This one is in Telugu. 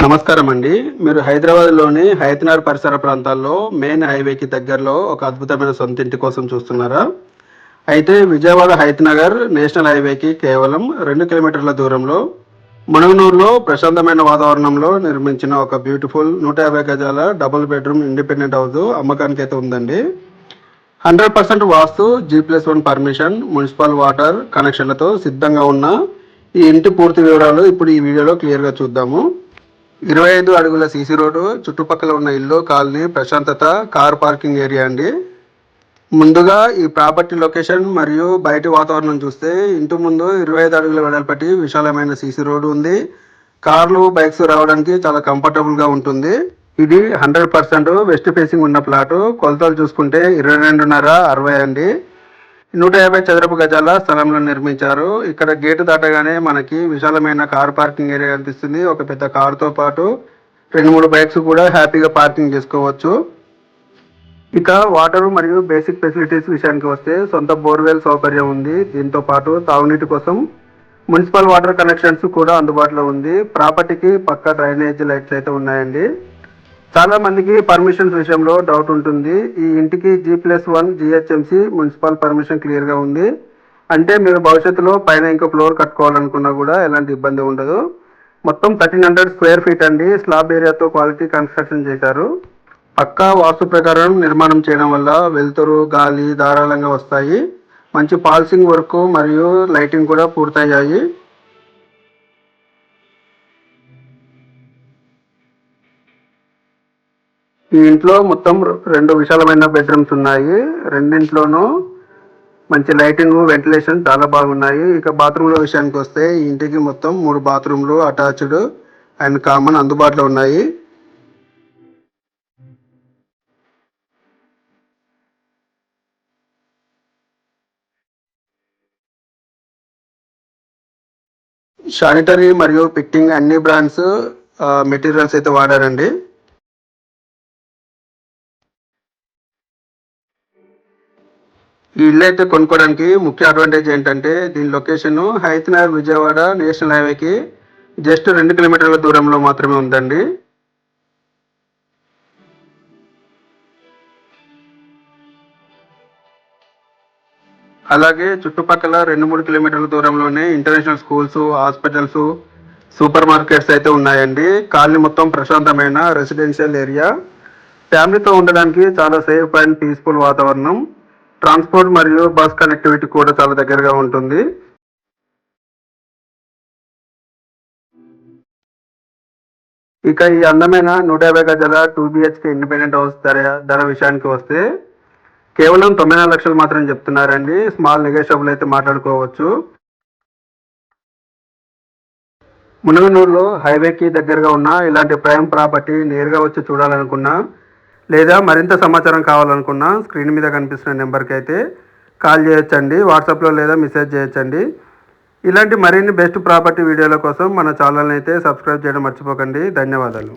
నమస్కారం అండి. మీరు హైదరాబాద్‌లోని హయత్‌నగర్ పరిసర ప్రాంతాల్లో మెయిన్ హైవేకి దగ్గరలో ఒక అద్భుతమైన సొంత ఇంటి కోసం చూస్తున్నారా? అయితే విజయవాడ హయత్‌నగర్ నేషనల్ హైవేకి కేవలం 2 కిలోమీటర్ల దూరంలో మునుగనూరులో ప్రశాంతమైన వాతావరణంలో నిర్మించిన ఒక బ్యూటిఫుల్ 150 గజాల డబుల్ బెడ్‌రూమ్ ఇండిపెండెంట్ హౌస్ అమ్మకానికైతే ఉందండి. 100% వాస్తు, G+1 పర్మిషన్, మున్సిపల్ వాటర్ కనెక్షన్లతో సిద్ధంగా ఉన్న ఈ ఇంటి పూర్తి వివరాలు ఇప్పుడు ఈ వీడియోలో క్లియర్‌గా చూద్దాము. 25 అడుగుల సీసీ రోడ్డు, చుట్టుపక్కల ఉన్న ఇల్లు, కాలనీ, ప్రశాంతత, కార్ పార్కింగ్ ఏరియా అండి. ముందుగా ఈ ప్రాపర్టీ లొకేషన్ మరియు బయటి వాతావరణం చూస్తే ఇంటి ముందు 25 అడుగుల వెడల్పటి విశాలమైన సీసీ రోడ్డు ఉంది. కార్లు, బైక్స్ రావడానికి చాలా కంఫర్టబుల్గా ఉంటుంది. ఇది 100% వెస్ట్ ఫేసింగ్ ఉన్న ప్లాటు. కొలతలు చూసుకుంటే 22.5 60 అండి. 150 చదరపు గజాల స్థలంలో నిర్మించారు. ఇక్కడ గేటు దాటగానే మనకి విశాలమైన కార్ పార్కింగ్ ఏరియా కనిపిస్తుంది. ఒక పెద్ద కారుతో పాటు 2-3 బైక్స్ కూడా హ్యాపీగా పార్కింగ్ చేసుకోవచ్చు. ఇక వాటర్ మరియు బేసిక్ ఫెసిలిటీస్ విషయానికి వస్తే సొంత బోర్వెల్ సౌకర్యం ఉంది. దీంతో పాటు తాగునీటి కోసం మున్సిపల్ వాటర్ కనెక్షన్స్ కూడా అందుబాటులో ఉంది. ప్రాపర్టీకి పక్క డ్రైనేజ్ లైట్స్ అయితే ఉన్నాయండి. చాలా మందికి పర్మిషన్స్ విషయంలో డౌట్ ఉంటుంది. ఈ ఇంటికి G+1 GHMC మున్సిపల్ పర్మిషన్ క్లియర్గా ఉంది. అంటే మీరు భవిష్యత్తులో పైన ఇంకో ఫ్లోర్ కట్టుకోవాలనుకున్నా కూడా ఎలాంటి ఇబ్బంది ఉండదు. మొత్తం 1300 స్క్వేర్ ఫీట్ అండి. స్లాబ్ ఏరియాతో క్వాలిటీ కన్స్ట్రక్షన్ చేశారు. పక్కా వాస్తు ప్రకారం నిర్మాణం చేయడం వల్ల వెలుతురు, గాలి ధారాళంగా వస్తాయి. మంచి పాల్సింగ్ వర్క్ మరియు లైటింగ్ కూడా పూర్తయ్యాయి. ఈ ఇంట్లో మొత్తం 2 విశాలమైన బెడ్రూమ్స్ ఉన్నాయి. రెండింట్లోనూ మంచి లైటింగ్, వెంటిలేషన్ చాలా బాగున్నాయి. ఇక బాత్రూంల విషయానికి వస్తే ఈ ఇంటికి మొత్తం 3 బాత్రూమ్లు అటాచ్డ్ అండ్ కామన్ అందుబాటులో ఉన్నాయి. శానిటరీ మరియు ఫిట్టింగ్ అన్ని బ్రాండ్స్ మెటీరియల్స్ అయితే వాడారండి. ఈ ఇల్లు అయితే కొనుక్కోవడానికి ముఖ్య అడ్వాంటేజ్ ఏంటంటే దీని లొకేషన్ హయత్‌నగర్ విజయవాడ నేషనల్ హైవేకి జస్ట్ 2 కిలోమీటర్ల దూరంలో మాత్రమే ఉందండి. అలాగే చుట్టుపక్కల 2-3 కిలోమీటర్ల దూరంలోనే international schools, hospitals, super markets అయితే ఉన్నాయండి. కాలనీ మొత్తం ప్రశాంతమైన రెసిడెన్షియల్ ఏరియా. ఫ్యామిలీతో ఉండడానికి చాలా సేఫ్ అండ్ పీస్ఫుల్ వాతావరణం. ట్రాన్స్పోర్ట్ మరియు బస్ కనెక్టివిటీ కూడా చాలా దగ్గరగా ఉంటుంది. ఇక ఈ అందమైన 150 గజాల 2 BHK ఇండిపెండెంట్ హౌస్ ధర విషయానికి వస్తే కేవలం 94 లక్షలు మాత్రం చెప్తున్నారండి. స్మాల్ నెగోషియబుల్ అయితే మాట్లాడుకోవచ్చు. మునుగనూరులో హైవేకి దగ్గరగా ఉన్న ఇలాంటి ప్రైమ్ ప్రాపర్టీ నేరుగా వచ్చి చూడాలనుకున్నా లేదా మరింత సమాచారం కావాలనుకున్నా స్క్రీన్ మీద కనిపిస్తున్న నెంబర్కి అయితే కాల్ చేయొచ్చండి. వాట్సాప్లో లేదా మెసేజ్ చేయొచ్చండి. ఇలాంటి మరిన్ని బెస్ట్ ప్రాపర్టీ వీడియోల కోసం మన ఛానల్ని అయితే సబ్స్క్రైబ్ చేయడం మర్చిపోకండి. ధన్యవాదాలు.